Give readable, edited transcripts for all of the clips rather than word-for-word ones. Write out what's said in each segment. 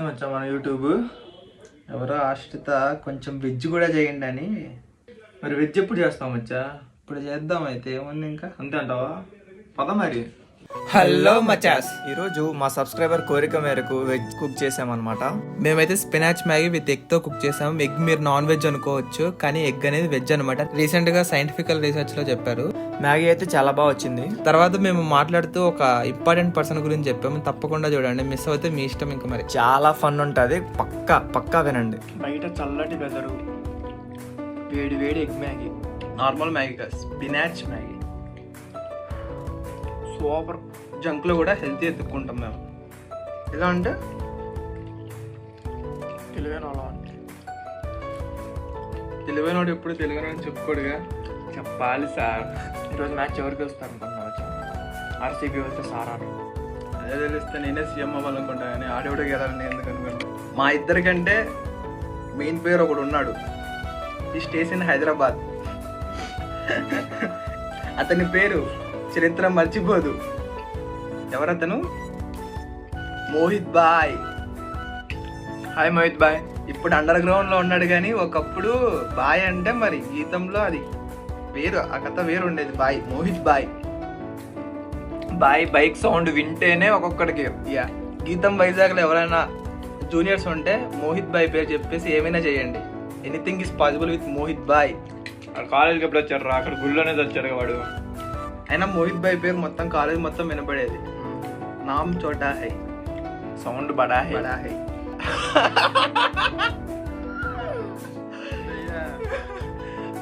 వచ్చా మన యూట్యూబ్ ఎవరో ఆశ్రిత కొంచెం వెజ్ కూడా చేయండి అని. మరి వెజ్ ఎప్పుడు చేస్తాం వచ్చా? ఇప్పుడు చేద్దాం అయితే ఏముంది, ఇంకా అంతే అంటావా? పద మరి. హలో మచాస్, ఈరోజు మా సబ్స్క్రైబర్ కోరిక మేరకు వెజ్ కుక్ చేసామన్నమాట. మేమైతే స్పినాచ్ మ్యాగీ విత్ ఎగ్ తో కుక్ చేసాం. ఎగ్ మీరు నాన్ వెజ్ అనుకోవచ్చు, కానీ ఎగ్ అనేది వెజ్ అనమాట. రీసెంట్ గా సైంటిఫికల్ రీసెర్చ్ లో చెప్పారు. మ్యాగీ అయితే చాలా బాగా వచ్చింది. తర్వాత మేము మాట్లాడుతూ ఒక ఇంపార్టెంట్ పర్సన్ గురించి చెప్పాము, తప్పకుండా చూడండి. మిస్ అయితే మీ ఇష్టం. ఇంకా మరి చాలా ఫన్ ఉంటుంది, పక్కా వినండి. బయట చల్లటి వెదరు, వేడి వేడి ఎగ్ మ్యాగీ, నార్మల్ మ్యాగీ కాదు, స్పినాచ్ మ్యాగీ. సూపర్. జంక్లో కూడా హెల్తీ ఎత్తుక్కుంటాం మేము. ఎలా అంటే తెలివైనవాడు ఎప్పుడు తెలివైనవాడు చెప్పుకోడుగా. చెప్పాలి సార్. ఈరోజు మ్యాచ్ ఎవరికి వస్తారు అనుకుంటున్నా? ఆర్సీబీ వస్తే సార్ ఆడు. అదే తెలిస్తే నేనే సీఎం అవ్వాలనుకుంటా, కానీ ఆడేవాడు గెలాలని ఎందుకు అనుకుంటా. మా ఇద్దరికంటే మెయిన్ ప్లేయర్ ఒకడు ఉన్నాడు, ఈ స్టేస్ ఇన్ హైదరాబాద్. అతని పేరు చరిత్ర మర్చిపోదు. ఎవరతను? మోహిత్ బాయ్. హాయ్ మోహిత్ బాయ్. ఇప్పుడు అండర్ గ్రౌండ్ లో ఉన్నాడు, కానీ ఒకప్పుడు బాయ్ అంటే మరి గీతంలో అది వేరు, ఆ కథ వేరు ఉండేది. బాయ్, మోహిత్ బాయ్. బాయ్ బైక్ సౌండ్ వింటేనే ఒక్కొక్కడికి. యా, గీతం వైజాగ్లో ఎవరైనా జూనియర్స్ ఉంటే మోహిత్ బాయ్ పేరు చెప్పేసి ఏమైనా చేయండి. Anything is possible with Mohit బాయ్. కాలేజ్కి ఎప్పుడు వచ్చారు రా? అక్కడ గుళ్ళోనే వచ్చారు వాడు. అయినా మోహిత్ బాయ్ పేరు మొత్తం కాలేజ్ మొత్తం వినపడేది. నామ్ చోటా హై, సౌండ్ బడా హై. బడా హై.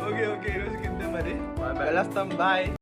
ఓకే ఈరోజు కింద మరి వెళ్ళొస్తాం. బాయ్.